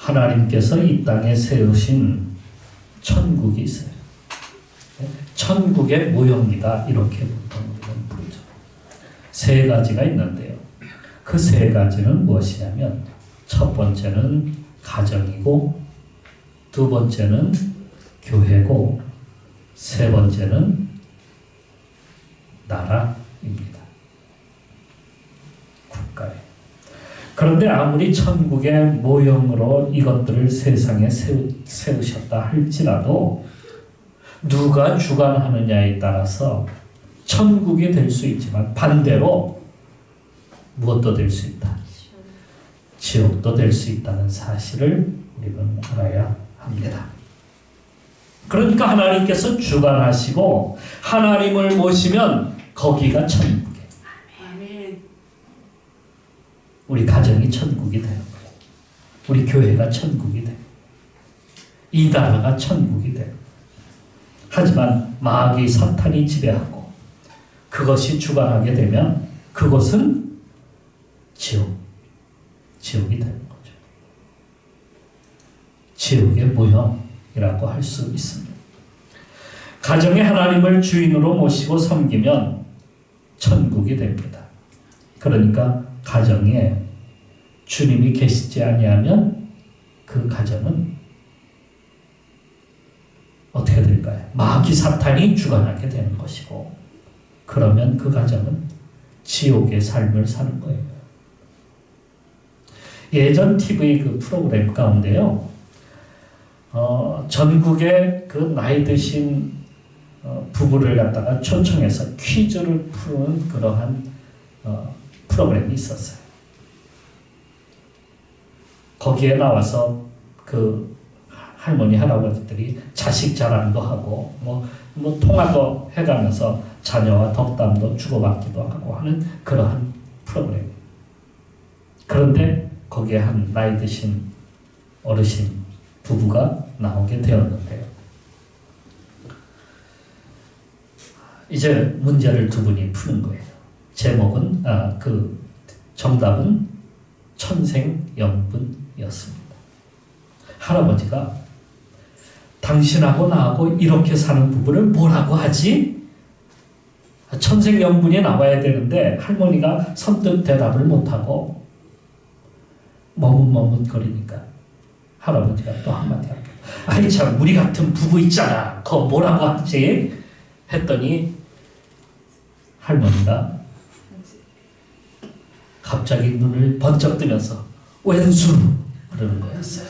하나님께서 이 땅에 세우신 천국이 있어요. 천국의 모형이다 이렇게 보통 우리는 부르죠. 세 가지가 있는데요. 그 세 가지는 무엇이냐면 첫 번째는 가정이고 두 번째는 교회고 세 번째는 나라입니다. 국가에. 그런데 아무리 천국의 모형으로 이것들을 세상에 세우셨다 할지라도 누가 주관하느냐에 따라서 천국이 될 수 있지만 반대로 무엇도 될 수 있다. 지옥도 될 수 있다는 사실을 우리는 알아야 합니다. 그러니까 하나님께서 주관하시고 하나님을 모시면 거기가 천국이에요. 우리 가정이 천국이 되는 거예요. 우리 교회가 천국이 돼요. 이 나라가 천국이 돼요. 하지만 마귀 사탄이 지배하고 그것이 주관하게 되면 그것은 지옥이 되는 거죠. 지옥의 모형이라고 할 수 있습니다. 가정에 하나님을 주인으로 모시고 섬기면 천국이 됩니다. 그러니까 가정에 주님이 계시지 아니하면 그 가정은 어떻게 될까요? 마귀 사탄이 주관하게 되는 것이고 그러면 그 가정은 지옥의 삶을 사는 거예요. 예전 TV 그 프로그램 가운데요. 전국의 그 나이 드신 부부를 갖다가 초청해서 퀴즈를 푸는 그러한 프로그램이 있었어요. 거기에 나와서 그 할머니 할아버지들이 자식 자랑도 하고 뭐 통화도 해가면서 자녀와 덕담도 주고받기도 하고 하는 그러한 프로그램. 그런데 거기에 한 나이 드신 어르신 부부가 나오게 되었는데요. 이제 문제를 두 분이 푸는 거예요. 제목은 그 정답은 천생연분이었습니다. 할아버지가 당신하고 나하고 이렇게 사는 부부를 뭐라고 하지? 천생연분이 나와야 되는데 할머니가 선뜻 대답을 못하고 머뭇머뭇거리니까 할아버지가 또 한마디 합니다. 아이 참 우리 같은 부부 있잖아. 그거 뭐라고 하지? 했더니 할머니가 갑자기 눈을 번쩍 뜨면서 왼수 그러는 거였어요.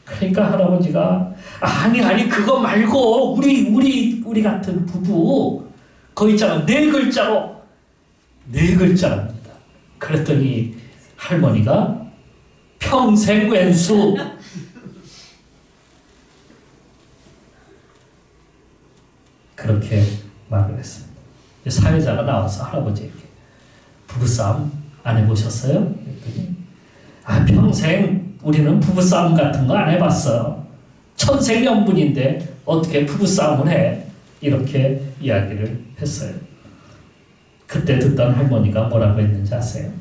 그러니까 할아버지가 아니 그거 말고 우리 같은 부부 그거 있잖아 네 글자랍니다. 그랬더니 할머니가 평생 왼수 그렇게 말을 했습니다. 사회자가 나와서 할아버지에게 부부싸움 안 해보셨어요? 그랬더니 평생 우리는 부부싸움 같은 거 안 해봤어. 천생연분인데 어떻게 부부싸움을 해? 이렇게 이야기를 했어요. 그때 듣던 할머니가 뭐라고 했는지 아세요?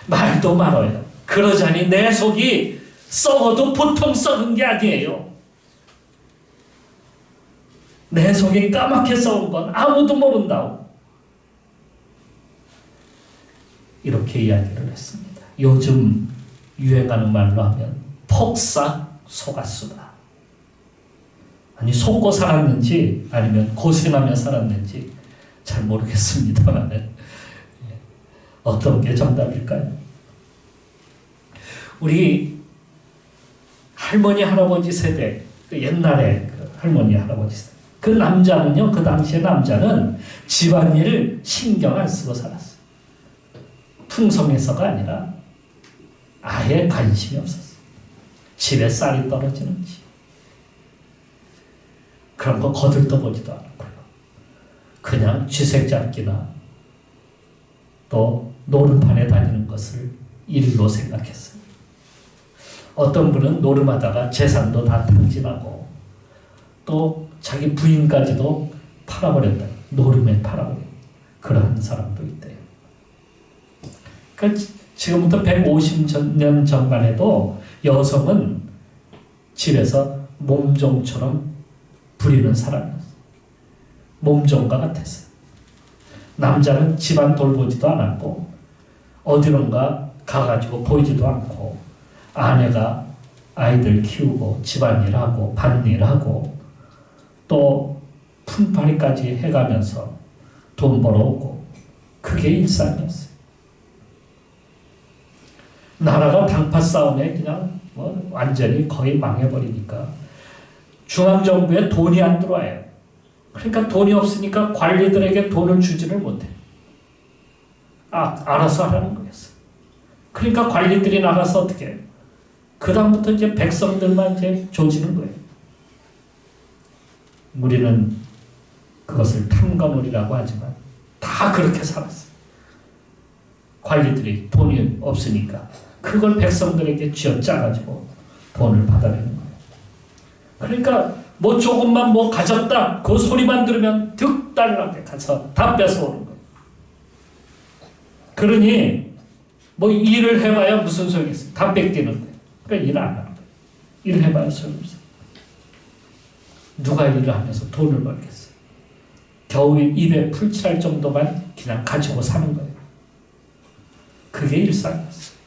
말도 말아요. 그러자니 내 속이 썩어도 보통 썩은 게 아니에요. 내 속이 까맣게 썩은 건 아무도 모른다고. 이렇게 이야기를 했습니다. 요즘 유행하는 말로 하면 폭삭 속았수다. 아니 속고 살았는지 아니면 고생하며 살았는지 잘 모르겠습니다만 어떤 게 정답일까요? 우리 할머니 할아버지 세대 그 옛날에 그 할머니 할아버지 세대 그 남자는요 그 당시의 남자는 집안일을 신경 안 쓰고 살았어요. 풍성해서가 아니라 아예 관심이 없었어요. 집에 쌀이 떨어지는지 그런 거 거들떠보지도 않고요. 그냥 쥐색 잡기나 또 노름판에 다니는 것을 일로 생각했어요. 어떤 분은 노름하다가 재산도 다 탕진하고 또 자기 부인까지도 팔아버렸다. 노름에 팔아버렸다. 그러한 사람도 있대요. 그러니까 지금부터 150년 전만 해도 여성은 집에서 몸종처럼 부리는 사람이었어요. 몸종과 같았어요. 남자는 집안 돌보지도 않았고 어디론가 가가지고 보이지도 않고 아내가 아이들 키우고 집안일하고 밭일하고 또 품팔이까지 해가면서 돈 벌어오고 그게 일상이었어요. 나라가 당파 싸움에 그냥 완전히 거의 망해버리니까 중앙정부에 돈이 안 들어와요. 그러니까 돈이 없으니까 관리들에게 돈을 주지를 못해. 알아서 하라는 거겠어. 그러니까 관리들이 나가서 어떻게 해요? 그 다음부터 이제 백성들만 이제 조지는 거예요. 우리는 그것을 탐관오리라고 하지만 다 그렇게 살았어요. 관리들이 돈이 없으니까 그걸 백성들에게 쥐어짜가지고 돈을 받아내는 거예요. 그러니까 뭐 조금만 뭐 가졌다 그 소리만 들으면 득달나게 가서 다 뺏어오는 거예요. 그러니 뭐 일을 해봐야 무슨 소용이 있어요. 다 뺏기는 거예요. 그러니까 일 안 하는 거예요. 일을 해봐야 소용없어요. 누가 일을 하면서 돈을 벌겠어요. 겨우 입에 풀칠할 정도만 그냥 가지고 사는 거예요. 그게 일상이었어요.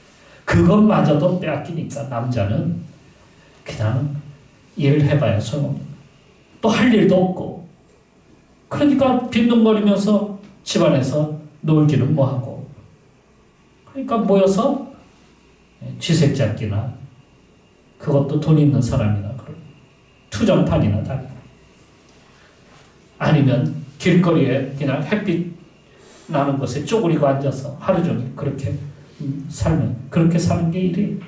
그것마저도 빼앗기니까 남자는 그냥 일을 해봐야 소용없는 거예요. 또 할 일도 없고 그러니까 빈둥거리면서 집안에서 놀기는 뭐하고 그러니까 모여서 쥐새잡기나 그것도 돈 있는 사람이나 그런 투정판이나 다니고 아니면 길거리에 그냥 햇빛 나는 곳에 쪼그리고 앉아서 하루 종일 그렇게 살면 그렇게 사는 게 일이에요.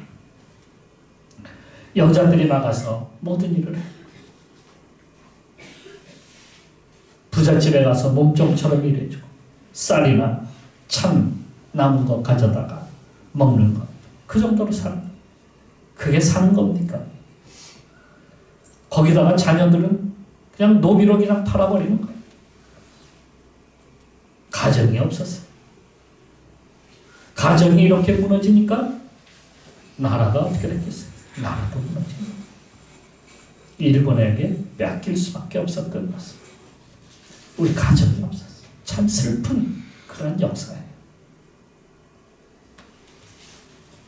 여자들이 나가서 모든 일을 해. 부잣집에 가서 몸종처럼 일해주고 쌀이나 참 남은 거 가져다가 먹는 거 그 정도로 사는 거예요. 그게 사는 겁니까? 거기다가 자녀들은 그냥 노비로 그냥 팔아버리는 거예요. 가정이 없었어요. 가정이 이렇게 무너지니까 나라가 어떻게 됐겠어요? 나라도 무너지는 거예요. 일본에게 뺏길 수밖에 없었던 것은 우리 가정이 없었어요. 참 슬픈 그런 역사예요.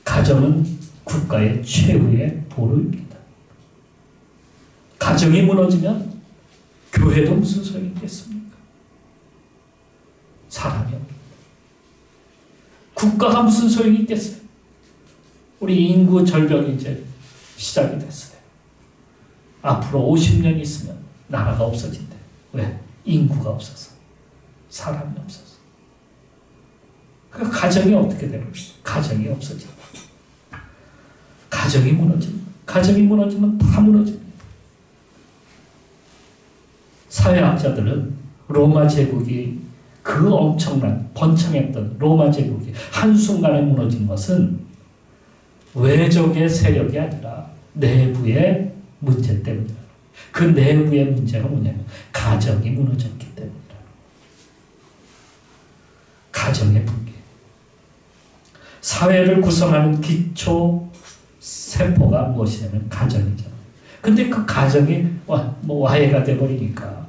가정은 국가의 최후의 보루입니다. 가정이 무너지면 교회도 무슨 소용이 있겠습니까? 사람이 없습니다. 국가가 무슨 소용이 있겠어요? 우리 인구 절벽이 이제 시작이 됐어요. 앞으로 50년 있으면 나라가 없어진대. 왜? 인구가 없어서. 사람이 없어서. 그 가정이 어떻게 되는 거예요? 가정이 없어진다. 가정이 무너집니다. 가정이 무너지면 다 무너집니다. 사회학자들은 로마 제국이 그 엄청난 번창했던 로마 제국이 한순간에 무너진 것은 외적의 세력이 아니라 내부의 문제 때문이다. 그 내부의 문제가 뭐냐면 가정이 무너졌기 때문이다. 가정의 붕괴. 사회를 구성하는 기초 세포가 무엇이냐면 가정이잖아요. 근데 그 가정이 와해가 돼버리니까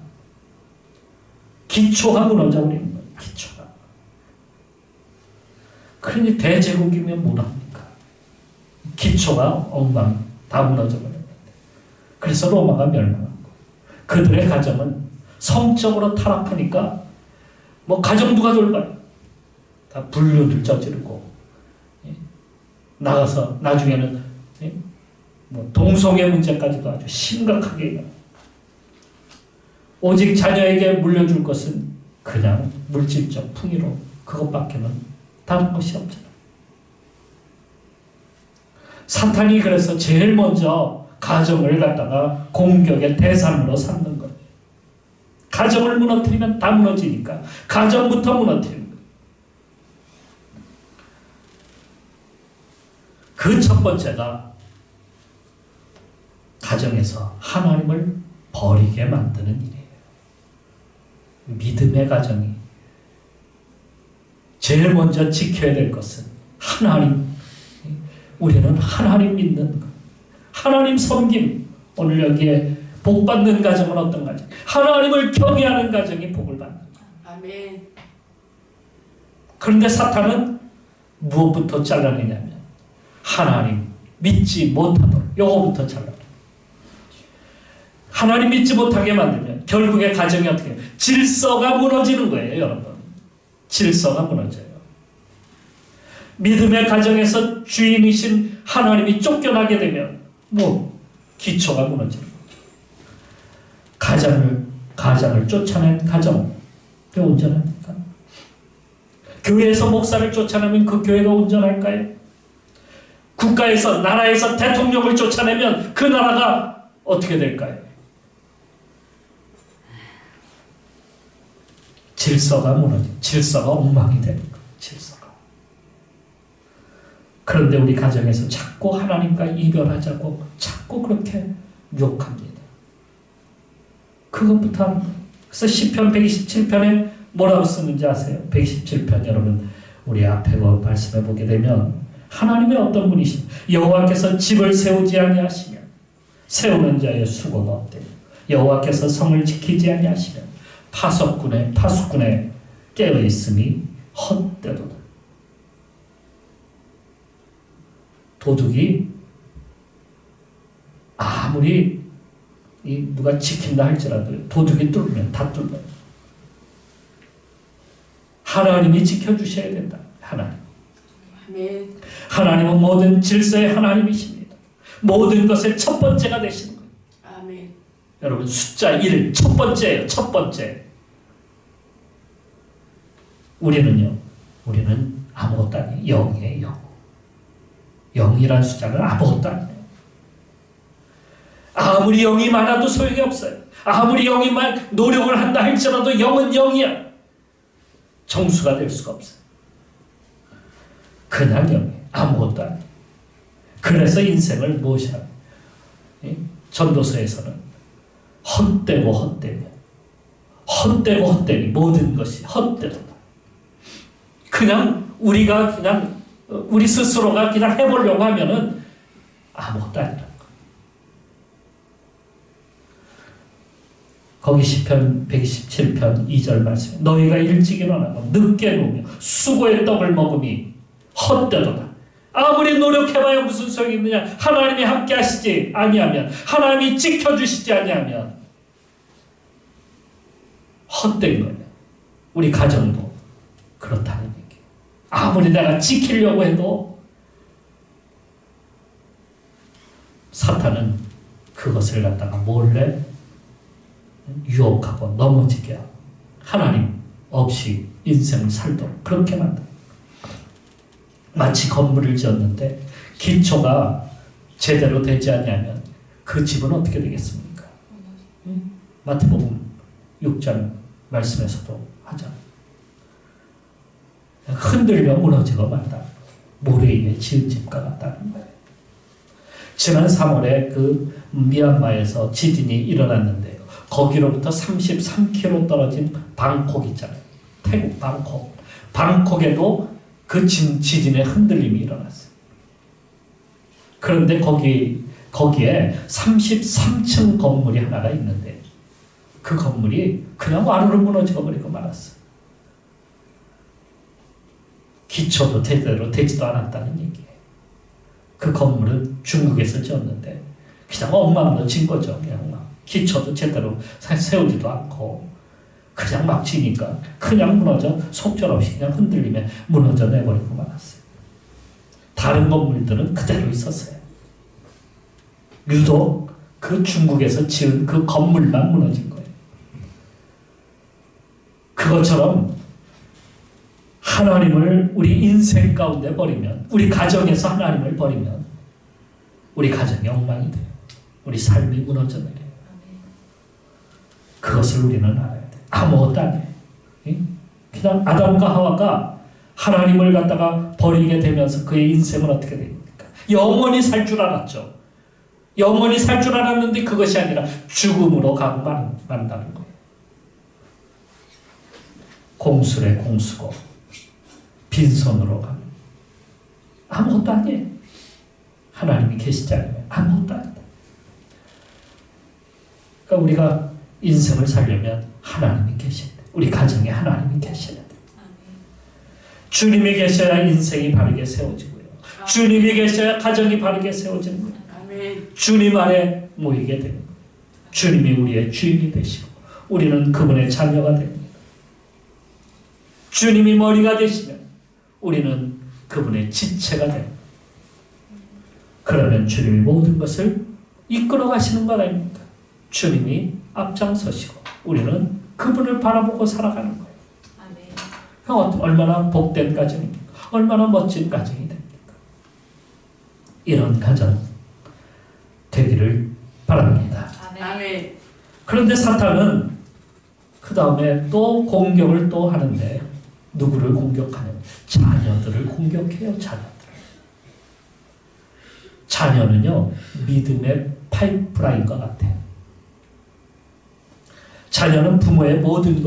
기초가 무너져 버리는 거예요. 기초가. 그러니 대제국이면 뭐합니까? 기초가 엉망 다 무너져 버렸는데. 그래서 로마가 멸망한 거예요. 그들의 가정은 성적으로 타락하니까 뭐 가정 누가 돌봐요? 다 불륜을 저지르고 나가서 나중에는 뭐 동성애 문제까지도 아주 심각하게 일어나요. 오직 자녀에게 물려줄 것은 그냥 물질적 풍요로 그것밖에는 다른 것이 없잖아요. 사탄이 그래서 제일 먼저 가정을 갖다가 공격의 대상으로 삼는 거예요. 가정을 무너뜨리면 다 무너지니까 가정부터 무너뜨리는 거예요. 그 첫 번째가 가정에서 하나님을 버리게 만드는 일이에요. 믿음의 가정이 제일 먼저 지켜야 될 것은 하나님, 우리는 하나님 믿는 것, 하나님 섬김. 오늘 여기에 복 받는 가정은 어떤 가정? 하나님을 경외하는 가정이 복을 받는 것. 아멘. 그런데 사탄은 무엇부터 잘라내냐면 하나님 믿지 못하도록 요거부터 잘라내. 하나님 믿지 못하게 만들면 결국에 가정이 어떻게 해요? 질서가 무너지는 거예요, 여러분. 질서가 무너져요. 믿음의 가정에서 주인이신 하나님이 쫓겨나게 되면 기초가 무너지는 거죠. 가장을 쫓아낸 가정, 그 온전합니까? 교회에서 목사를 쫓아내면 그 교회가 온전할까요? 국가에서, 나라에서 대통령을 쫓아내면 그 나라가 어떻게 될까요? 질서가 무너져, 질서가 엉망이 되는 거예요. 질서가. 그런데 우리 가정에서 자꾸 하나님과 이별하자고 자꾸 그렇게 욕합니다. 그것부터 하는 거예요. 그래서 시편 127편에 뭐라고 쓰는지 아세요? 127편 여러분 우리 앞에 말씀해 보게 되면 하나님의 어떤 분이십니까? 여호와께서 집을 세우지 아니하시며 세우는 자의 수고가 없대요. 여호와께서 성을 지키지 아니하시며 파수꾼의 깨어 있음이 헛되도다. 도둑이 아무리 누가 지킨다 할지라도 도둑이 뚫으면 다 뚫어요. 하나님이 지켜주셔야 된다. 하나님. 아멘. 하나님은 모든 질서의 하나님이십니다. 모든 것의 첫 번째가 되시는 거예요. 아멘. 여러분 숫자 1 첫 번째예요. 첫 번째. 우리는 아무것도 아니에요. 0이에요. 0이라는 숫자는 아무것도 아니에요. 아무리 0이 많아도 소용이 없어요. 아무리 0이 노력을 한다 할지라도 0은 0이야. 정수가 될 수가 없어요. 그냥 0이에요. 아무것도 아니에요. 그래서 인생을 무엇이라고 전도서에서는 헛되고 헛되니 모든 것이 헛되도다. 그냥 우리 스스로가 그냥 해보려고 하면은 아무것도 아니라는 거. 거기 시편 127편 2절 말씀. 너희가 일찍 일어나고 늦게 누우며 수고의 떡을 먹음이 헛되도다. 아무리 노력해봐야 무슨 소용이 있느냐. 하나님이 함께 하시지 아니하면, 하나님이 지켜주시지 아니하면 헛된 거예요. 우리 가정도 그렇다는 얘기예요. 아무리 내가 지키려고 해도 사탄은 그것을 갖다가 몰래 유혹하고 넘어지게 하고 하나님 없이 인생을 살도록 그렇게 만들어요. 마치 건물을 지었는데 기초가 제대로 되지 않으면 그 집은 어떻게 되겠습니까? 마태복음 6장 말씀에서도 하잖아요. 흔들며 무너지고 만다. 모래 위에 지은 집과 같다는 거예요. 지난 3월에 그 미얀마에서 지진이 일어났는데요. 거기로부터 33km 떨어진 방콕 있잖아요. 태국 방콕. 방콕에도 그 지진의 흔들림이 일어났어요. 그런데 거기에 33층 건물이 하나가 있는데 그 건물이 그냥 와르르 무너지고 버리고 말았어요. 기초도 제대로 되지도 않았다는 얘기예요. 그 건물은 중국에서 지었는데 그냥 엉망으로 진 거죠. 그냥 막 기초도 제대로 세우지도 않고 그냥 막 지니까 그냥 무너져 속절없이 그냥 흔들리며 무너져 내버리고 말았어요. 다른 건물들은 그대로 있었어요. 유독 그 중국에서 지은 그 건물만 무너진 거예요. 그것처럼 하나님을 우리 인생 가운데 버리면, 우리 가정에서 하나님을 버리면 우리 가정이 엉망이 돼요. 우리 삶이 무너져 내려요. 그것을 우리는 알아야 돼요. 아무것도 아니에요. 그냥 아담과 하와가 하나님을 갖다가 버리게 되면서 그의 인생은 어떻게 됩니까? 영원히 살 줄 알았죠. 영원히 살 줄 알았는데 그것이 아니라 죽음으로 가고 만다는 거예요. 공술에 공수고 빈손으로 가는. 아무것도 아니에요. 하나님이 계시지 않으면 아무것도 아니다. 그러니까 우리가 인생을 살려면 하나님이 계셔야 돼. 우리 가정에 하나님이 계셔야 돼. 주님이 계셔야 인생이 바르게 세워지고요. 주님이 계셔야 가정이 바르게 세워지는 거예요. 아멘. 주님 안에 모이게 되는 거예요. 주님이 우리의 주인이 되시고 우리는 그분의 자녀가 됩니다. 주님이 머리가 되시면 우리는 그분의 지체가 됩니다. 그러면 주님이 모든 것을 이끌어 가시는 것 아닙니까? 주님이 앞장서시고 우리는 그분을 바라보고 살아가는 거예요. 얼마나 복된 가정입니까? 얼마나 멋진 가정이 됩니까? 이런 가정 되기를 바랍니다. 아멘. 그런데 사탄은 그 다음에 또 공격을 또 하는데 누구를 공격하냐면 자녀들을 공격해요. 자녀는요 믿음의 파이프라인과 같아요. 자녀는 부모의 모든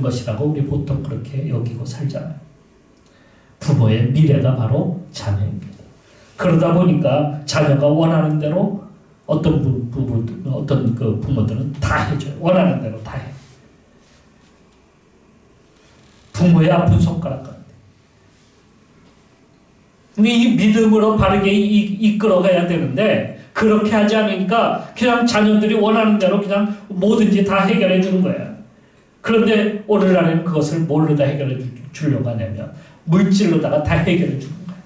것이라고 우리 보통 그렇게 여기고 살잖아요. 부모의 미래가 바로 자녀입니다. 그러다 보니까 자녀가 원하는 대로 어떤 부모들은 다 해줘요. 원하는 대로 다 해. 부모의 아픈 손가락 같아. 이 믿음으로 바르게 이끌어가야 되는데 그렇게 하지 않으니까 그냥 자녀들이 원하는 대로 그냥 뭐든지 다 해결해 주는 거예요. 그런데 오늘날에는 그것을 뭘로 다 해결해 주려고 하냐면 물질로다가 다 해결해 주는 거예요.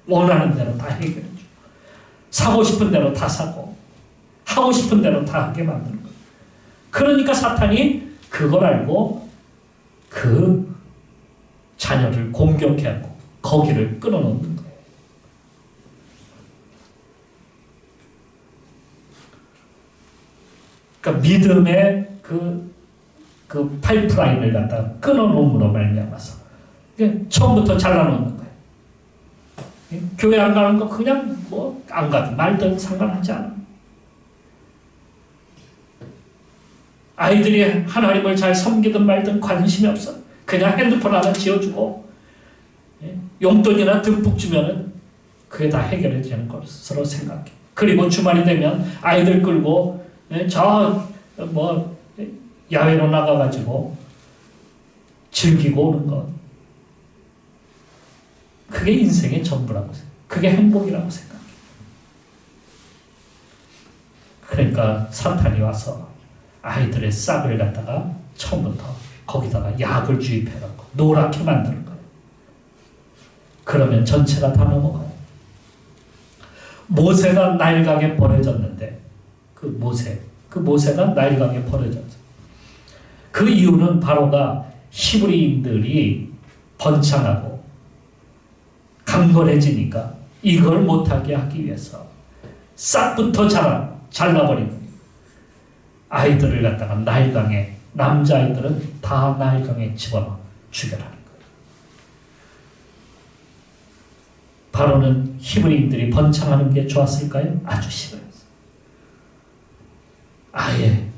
원하는 대로 다 해결해 주고 사고 싶은 대로 다 사고 하고 싶은 대로 다 하게 만드는 거예요. 그러니까 사탄이 그걸 알고 그 자녀를 공격해하고 거기를 끊어놓는 거예요. 그러니까 믿음의 그 파이프라인을 갖다가 끊어놓음으로 말미암아서 처음부터 잘라놓는 거예요. 교회 안 가는 거 그냥 뭐 안 가든 말든 상관하지 않아. 아이들이 하나님을 잘 섬기든 말든 관심이 없어. 그냥 핸드폰 하나 지어주고 용돈이나 듬뿍 주면은 그게 다 해결해 되는 것으로 생각해. 그리고 주말이 되면 아이들 끌고 야외로 나가가지고 즐기고 오는 것. 그게 인생의 전부라고 생각해. 그게 행복이라고 생각해. 그러니까 사탄이 와서 아이들의 싹을 갖다가 처음부터 거기다가 약을 주입해갖고 노랗게 만드는 거예요. 그러면 전체가 다 넘어가요. 모세가 나일강에 버려졌는데 그 모세가 나일강에 버려졌죠. 그 이유는 바로가 히브리인들이 번창하고 강건해지니까 이걸 못하게 하기 위해서 싹부터 잘라버리고 아이들을 갖다가 나일강에 남자아이들은 다 나일강에 집어넣어 죽여라는 거예요. 바로는 히브리인들이 번창하는 게 좋았을까요? 아주 싫어했어요. 아예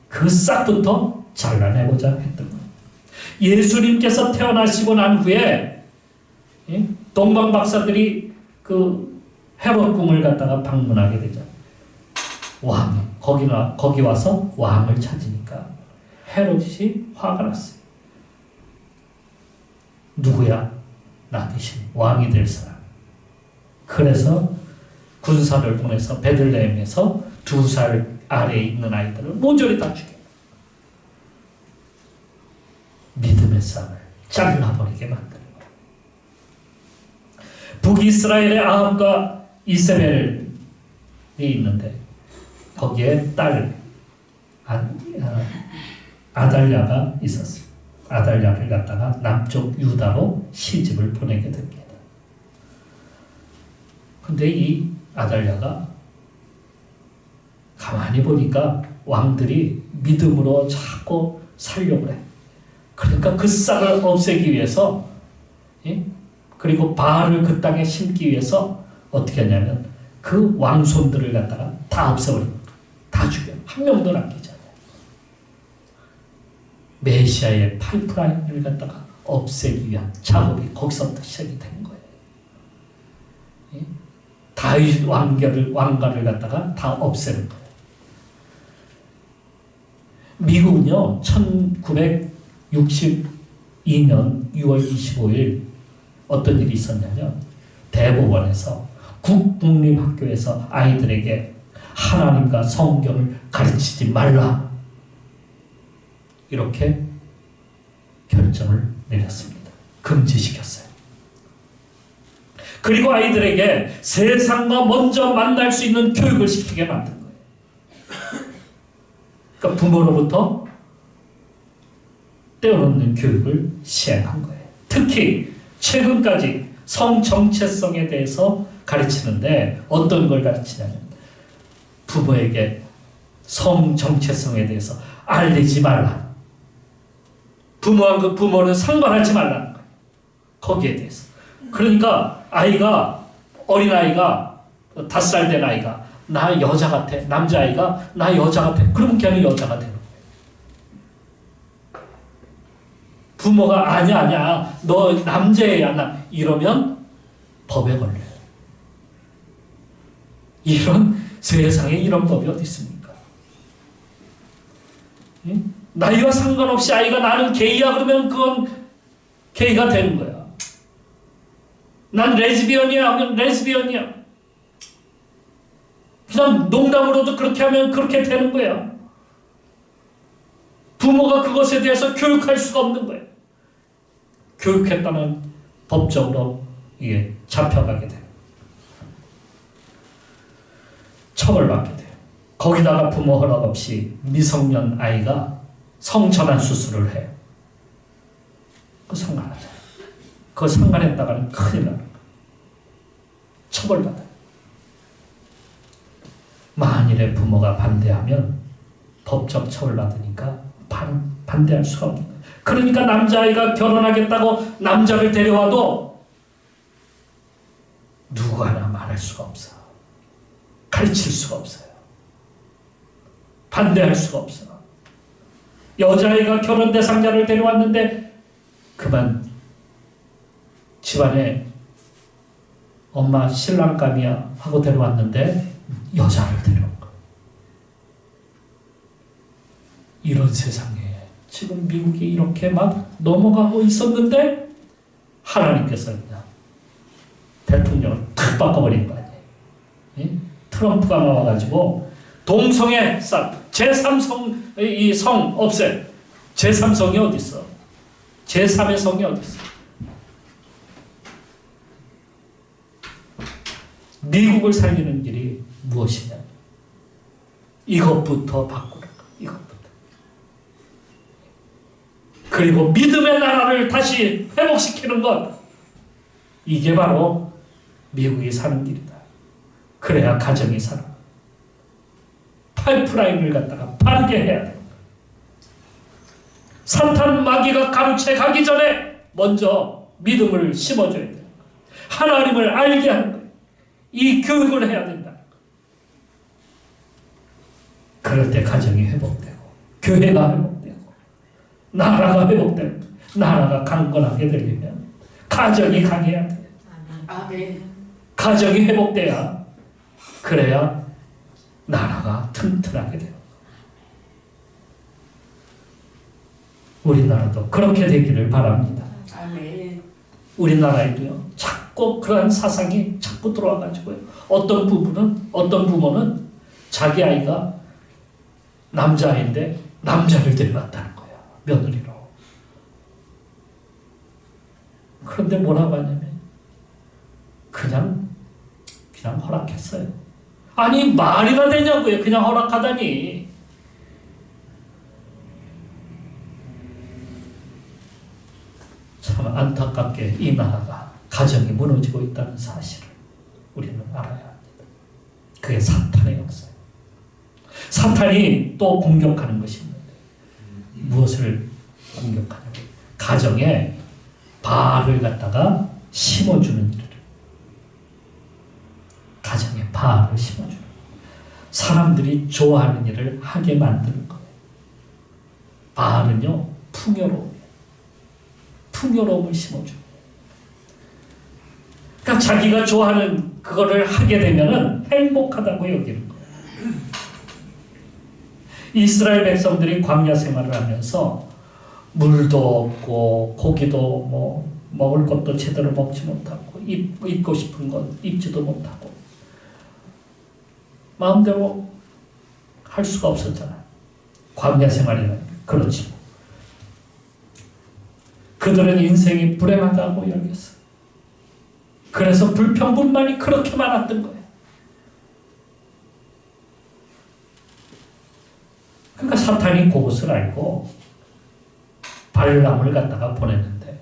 그 싹부터 잘라내고자 했던 거예요. 예수님께서 태어나시고 난 후에 동방 박사들이 그 헤롯 궁을 갖다가 방문하게 되잖아요. 거기 와서 왕을 찾으니까 헤롯이 화가 났어요. 누구야? 나 대신 왕이 될 사람. 그래서 군사를 보내서 베들레헴에서 2살 아래에 있는 아이들을 모조리 다 죽여. 믿음의 싹을 잘라버리게 만드는 거예요. 북이스라엘의 아합과 이세벨이 있는데 거기에 딸 아달랴가 있었어요. 아달랴를 갖다가 남쪽 유다로 시집을 보내게 됩니다. 근데 이 아달랴가 가만히 보니까 왕들이 믿음으로 자꾸 살려고 해. 그러니까 그 싹을 없애기 위해서 그리고 바알을 그 땅에 심기 위해서 어떻게 하냐면 그 왕손들을 갖다가 다 없애버립니다. 다 죽여. 한 명도 남기지 않아요. 메시아의 파이프라인을 갖다가 없애기 위한 작업이 거기서부터 시작이 된 거예요. 다윗 왕가를 갖다가 다 없애는 거예요. 미국은요, 1962년 6월 25일 어떤 일이 있었냐면, 대법원에서 국공립학교에서 아이들에게 하나님과 성경을 가르치지 말라, 이렇게 결정을 내렸습니다. 금지시켰어요. 그리고 아이들에게 세상과 먼저 만날 수 있는 교육을 시키게 만든 거예요. 그러니까 부모로부터 떼어놓는 교육을 시행한 거예요. 특히 최근까지 성 정체성에 대해서 가르치는데 어떤 걸 가르치냐면, 부모에게 성 정체성에 대해서 알리지 말라. 부모는 상관하지 말라는 거예요. 거기에 대해서. 그러니까 어린아이가 5살 된 아이가 나 여자 같아. 남자아이가 나 여자 같아. 그러면 걔는 여자가 되는 거예요. 부모가 아니야 너 남자애야 나 이러면 법에 걸려요. 세상에 이런 법이 어디 있습니까? 나이와 상관없이 아이가 나는 게이야 그러면 그건 게이가 되는 거야. 난 레즈비언이야 하면 레즈비언이야. 그냥 농담으로도 그렇게 하면 그렇게 되는 거야. 부모가 그것에 대해서 교육할 수가 없는 거예요. 교육했다면 법적으로 이게 잡혀가게 돼요. 처벌받게 돼요. 거기다가 부모 허락 없이 미성년 아이가 성전환 수술을 해요. 그거 상관하죠. 그거 상관했다가는 큰일 나는 거예요. 처벌받아요. 만일에 부모가 반대하면 법적 처벌받으니까 반대할 수가 없는 거예요. 그러니까 남자아이가 결혼하겠다고 남자를 데려와도 누구 하나 말할 수가 없어. 가르칠 수가 없어요. 반대할 수가 없어. 여자아이가 결혼 대상자를 데려왔는데 그만 집안에 엄마 신랑감이야 하고 데려왔는데 여자를 데려온 거예요. 이런 세상에 지금 미국이 이렇게 막 넘어가고 있었는데 하나님께서 그냥 대통령을 탁 바꿔버린 거 아니에요. 예? 트럼프가 나와가지고 동성애 제3성 이 성 없애. 제3성이 어디 있어? 제3의 성이 어디 있어? 미국을 살리는 길이 무엇이냐? 이것부터 바꾸는 거. 이것부터. 그리고 믿음의 나라를 다시 회복시키는 것. 이게 바로 미국이 사는 길이다. 그래야 가정이 살아. 파이프라인을 갖다가 바르게 해야 돼. 사탄 마귀가 가로채 가기 전에 먼저 믿음을 심어줘야 돼. 하나님을 알게 하는 거예요. 이 교육을 해야 된다. 그럴 때 가정이 회복되고 교회가 회복되고 나라가 회복되고 나라가 강건하게 되려면 가정이 강해야 돼. 아멘. 가정이 회복돼야 그래야 나라가 튼튼하게 돼요. 우리나라도 그렇게 되기를 바랍니다. 아멘. 우리나라에도요, 자꾸 그러한 사상이 자꾸 들어와가지고요. 어떤 부모는 자기 아이가 남자아이인데 남자를 데려왔다는 거야. 며느리로. 그런데 뭐라고 하냐면 그냥 허락했어요. 아니 말이나 되냐고요. 그냥 허락하다니. 참 안타깝게 이 나라가 가정이 무너지고 있다는 사실을 우리는 알아야 합니다. 그게 사탄의 역사예요. 사탄이 또 공격하는 것이 있는데 무엇을 공격하냐면 가정에 바알을 갖다가 심어주는 일을, 가정에 바알을 심어주는, 사람들이 좋아하는 일을 하게 만드는 거예요. 바알은요 풍요로움을 심어줘요. 그러니까 그러니까 자기가 좋아하는 그거를 하게 되면은 행복하다고 여기는 거예요. 이스라엘 백성들이 광야 생활을 하면서 물도 없고 고기도 뭐 먹을 것도 제대로 먹지 못하고 입고 싶은 것 입지도 못하고 마음대로 할 수가 없었잖아. 광야 생활이라는 게. 그렇지. 그들은 인생이 불행하다고 여겼어. 그래서 불평불만이 그렇게 많았던 거예요. 그러니까 사탄이 그것을 알고 발람을 갖다가 보냈는데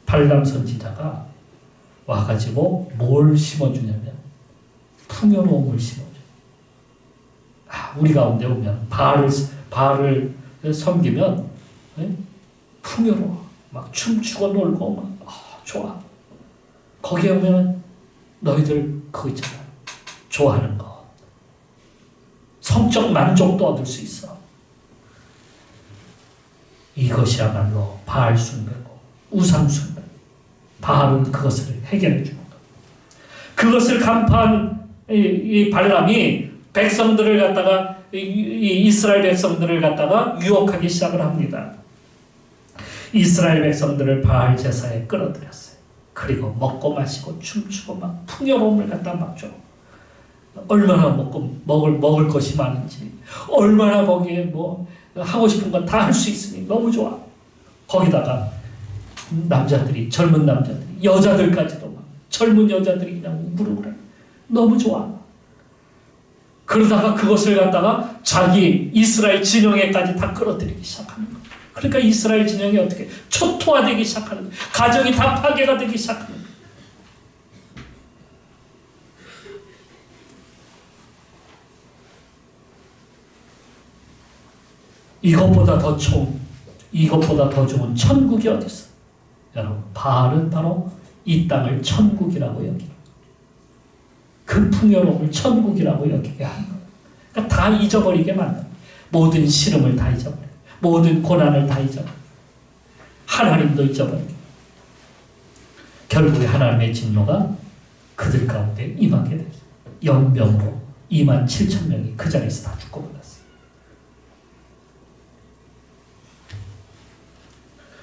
발람 선지자가 와가지고 뭘 심어주냐면 풍요로움을 심어줘. 우리 가운데 오면 바알을 섬기면 풍요로워. 막 춤추고 놀고 막 좋아. 거기에 오면 너희들 그거 있잖아. 좋아하는 거. 성적 만족도 얻을 수 있어. 이것이야말로 바알 숭배고 우상 숭배. 바알은 그것을 해결해 주는 거. 그것을 간파한 이 발람이 백성들을 갖다가 이스라엘 백성들을 갖다가 유혹하기 시작을 합니다. 이스라엘 백성들을 바알 제사에 끌어들였어요. 그리고 먹고 마시고 춤추고 막 풍요로움을 갖다 막 줘. 얼마나 먹을 것이 많은지, 얼마나 거기에 뭐 하고 싶은 건 다 할 수 있으니 너무 좋아. 거기다가 남자들이, 젊은 남자들이, 여자들까지도 막 젊은 여자들이 그냥 우글우글해. 너무 좋아. 그러다가 그것을 갖다가 자기 이스라엘 진영에까지 다 끌어들이기 시작하는 거야. 그러니까 이스라엘 진영이 어떻게 초토화되기 시작하는 거야. 가정이 다 파괴가 되기 시작하는 거야. 이것보다 더 좋은 천국이 어디 있어? 여러분, 바알은 바로 이 땅을 천국이라고 여기. 그 풍요로움을 천국이라고 여기게 하는 거예요. 그러니까 다 잊어버리게 만든 거예요. 모든 시름을 다 잊어버려요. 모든 고난을 다 잊어버려요. 하나님도 잊어버려요. 결국에 하나님의 진노가 그들 가운데 임하게 됐어요. 연병으로 27,000명이 그 자리에서 다 죽고 말았어요.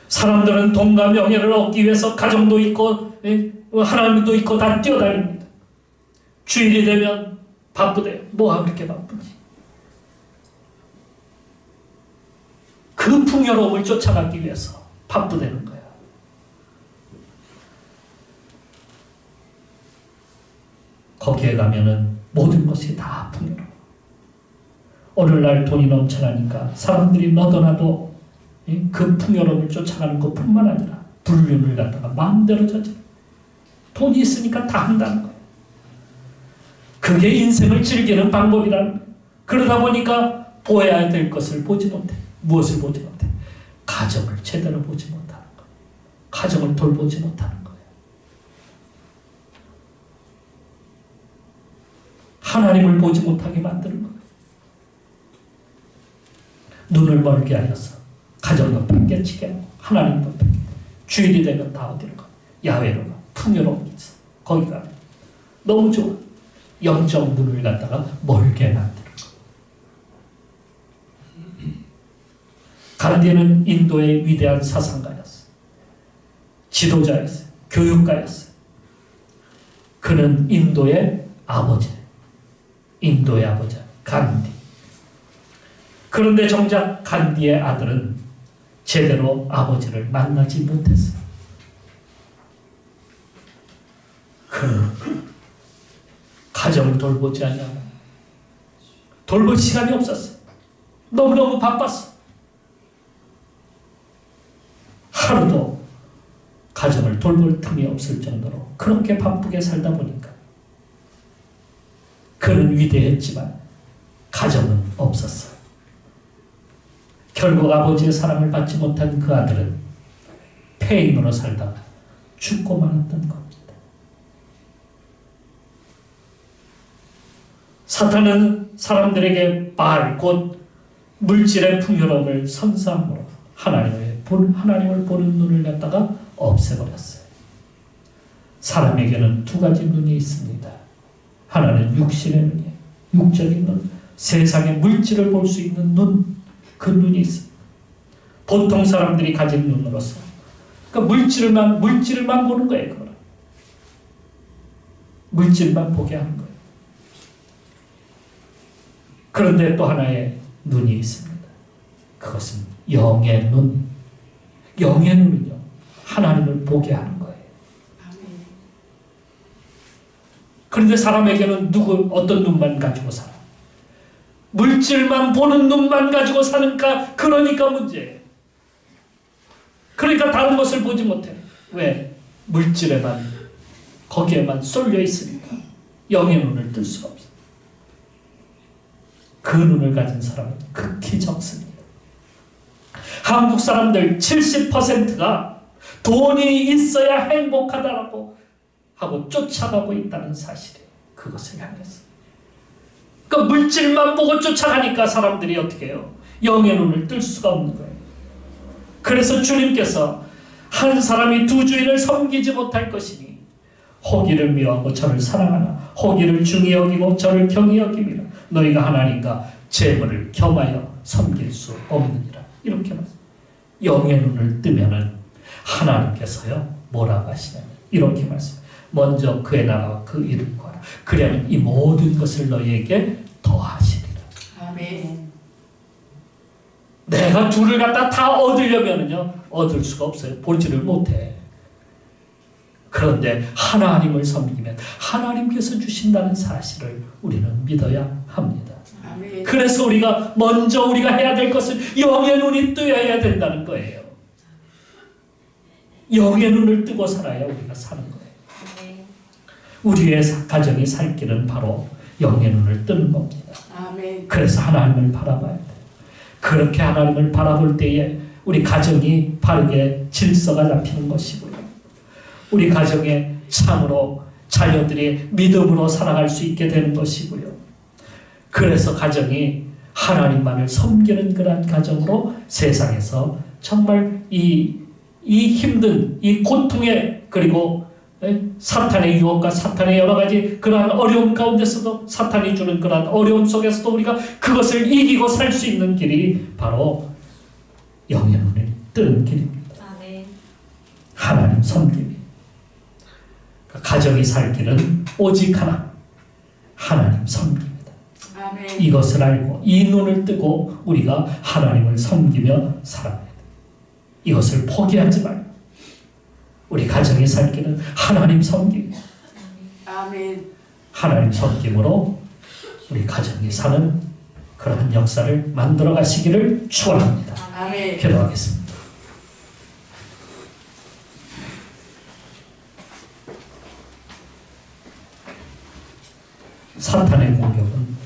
사람들은 돈과 명예를 얻기 위해서 가정도 있고 하나님도 있고 다 뛰어다닙니다. 주일이 되면 바쁘대요. 뭐가 그렇게 바쁜지. 그 풍요로움을 쫓아가기 위해서 바쁘다는 거야. 거기에 가면은 모든 것이 다 풍요로워. 오늘날 돈이 넘쳐나니까 사람들이 너도나도 그 풍요로움을 쫓아가는 것뿐만 아니라 불륜을 갖다가 마음대로 저지르. 돈이 있으니까 다 한다는 거예요. 그게 인생을 즐기는 방법이라는 거예요. 그러다 보니까 보아야 될 것을 보지 못해. 무엇을 보지 못해? 가정을 제대로 보지 못하는 거예요. 가정을 돌보지 못하는 거예요. 하나님을 보지 못하게 만드는 거예요. 눈을 멀게 하여서 가정도 팽개치게 하고 하나님도 팽개. 주일이 되면 다 어디로 가? 야외로 가. 풍요로운 게 있어. 거기 가면 너무 좋아. 영적 눈을 갖다가 멀게 만드는 거. 간디는 인도의 위대한 사상가였어. 지도자였어요. 교육가였어요. 그는 인도의 아버지. 인도의 아버지 간디. 그런데 정작 간디의 아들은 제대로 아버지를 만나지 못했어요. 그는 가정을 돌보지 않냐고. 돌볼 시간이 없었어요. 너무너무 바빴어. 하루도 가정을 돌볼 틈이 없을 정도로 그렇게 바쁘게 살다 보니까 그는 위대했지만 가정은 없었어요. 결국 아버지의 사랑을 받지 못한 그 아들은 폐인으로 살다가 죽고 말았던 겁니다. 사탄은 사람들에게 바알 곧 물질의 풍요로움을 선사함으로 하나님을 보는 눈을 갖다가 없애버렸어요. 사람에게는 두 가지 눈이 있습니다. 하나는 육신의 눈이에요. 육적인 눈, 세상의 물질을 볼 수 있는 눈, 그 눈이 있습니다. 보통 사람들이 가진 눈으로서 그러니까 물질만 보는 거예요. 그거는. 물질만 보게 하는 거예요. 그런데 또 하나의 눈이 있습니다. 그것은 영의 눈. 영의 눈은요, 하나님을 보게 하는 거예요. 그런데 사람에게는 어떤 눈만 가지고 살아? 물질만 보는 눈만 가지고 사니까, 그러니까 문제예요. 그러니까 다른 것을 보지 못해. 왜? 물질에만, 거기에만 쏠려 있으니까 영의 눈을 뜰 수가 없어. 그 눈을 가진 사람은 극히 적습니다. 한국 사람들 70%가 돈이 있어야 행복하다라고 하고 쫓아가고 있다는 사실이에요. 그것을 향해서. 그러니까 물질만 보고 쫓아가니까 사람들이 어떻게 해요? 영의 눈을 뜰 수가 없는 거예요. 그래서 주님께서 한 사람이 두 주인을 섬기지 못할 것이니 호기를 미워하고 저를 사랑하나 호기를 중히 여기고 저를 경히 여김이라. 너희가 하나님과 재물을 겸하여 섬길 수 없느니라. 이렇게 말씀. 영의 눈을 뜨면은 하나님께서요 뭐라고 하시냐면 이렇게 말씀. 먼저 그의 나라와 그 이름을 구하라. 그리하면 이 모든 것을 너희에게 더하시리라. 아멘. 내가 둘을 갖다 다 얻으려면은요 얻을 수가 없어요. 보지를 못해. 그런데 하나님을 섬기면 하나님께서 주신다는 사실을 우리는 믿어야 합니다. 아멘. 그래서 우리가 먼저 우리가 해야 될 것은 영의 눈이 뜨여야 된다는 거예요. 영의 눈을 뜨고 살아야 우리가 사는 거예요. 우리의 가정이 살 길은 바로 영의 눈을 뜨는 겁니다. 아멘. 그래서 하나님을 바라봐야 돼요. 그렇게 하나님을 바라볼 때에 우리 가정이 바르게 질서가 잡히는 것이고요. 우리 가정에 참으로 자녀들이 믿음으로 살아갈 수 있게 되는 것이고요. 그래서 가정이 하나님만을 섬기는 그런 가정으로 세상에서 정말 이 힘든 이 고통에 그리고 사탄의 유혹과 사탄의 여러 가지 그러한 어려움 가운데서도 사탄이 주는 그러한 어려움 속에서도 우리가 그것을 이기고 살 수 있는 길이 바로 영의 눈을 뜨는 길입니다. 아멘. 하나님 섬김이. 가정이 살 길은 오직 하나, 하나님 섬깁니다. 아멘. 이것을 알고 이 눈을 뜨고 우리가 하나님을 섬기며 살아야 됩니다. 이것을 포기하지 말고 우리 가정이 살 길은 하나님 섬김. 아멘. 하나님 섬김으로 우리 가정이 사는 그러한 역사를 만들어 가시기를 축원합니다. 아멘. 기도하겠습니다. 사탄의 공격은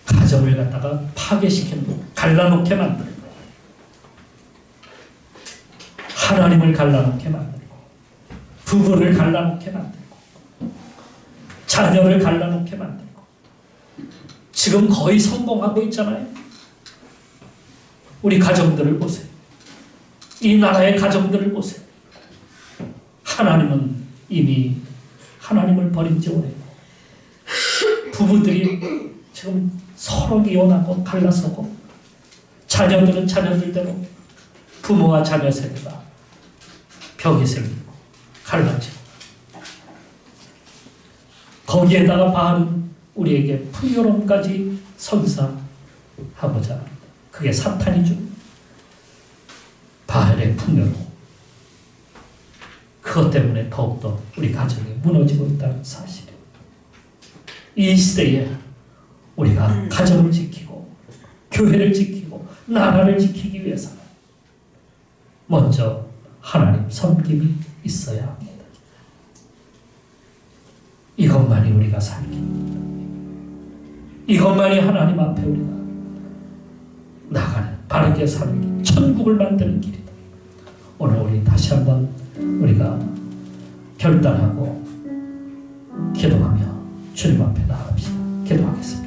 가정을 갖다가 파괴시키는 거, 갈라놓게 만드는 거예요. 하나님을 갈라놓게 만들고, 부부를 갈라놓게 만들고, 자녀를 갈라놓게 만들고, 지금 거의 성공하고 있잖아요. 우리 가정들을 보세요. 이 나라의 가정들을 보세요. 하나님은 이미 하나님을 버린 지 오래고, 부부들이 지금 서로 이혼하고 갈라서고, 자녀들은 자녀들대로 부모와 자녀 세대가 벽이 생기고 갈라지고, 거기에다가 바알은 우리에게 풍요로움까지 선사하고자 합니다. 그게 사탄이 준 바알의 풍요로움. 그것 때문에 더욱더 우리 가정이 무너지고 있다는 사실이에요. 이 시대에 우리가 가정을 지키고 교회를 지키고 나라를 지키기 위해서는 먼저 하나님 섬김이 있어야 합니다. 이것만이 우리가 살 길입니다. 이것만이 하나님 앞에 우리가 나가는 바르게 사는 길, 천국을 만드는 길이다. 오늘 우리 다시 한번 우리가 결단하고 기도하며 주님 앞에 나갑시다. 기도하겠습니다.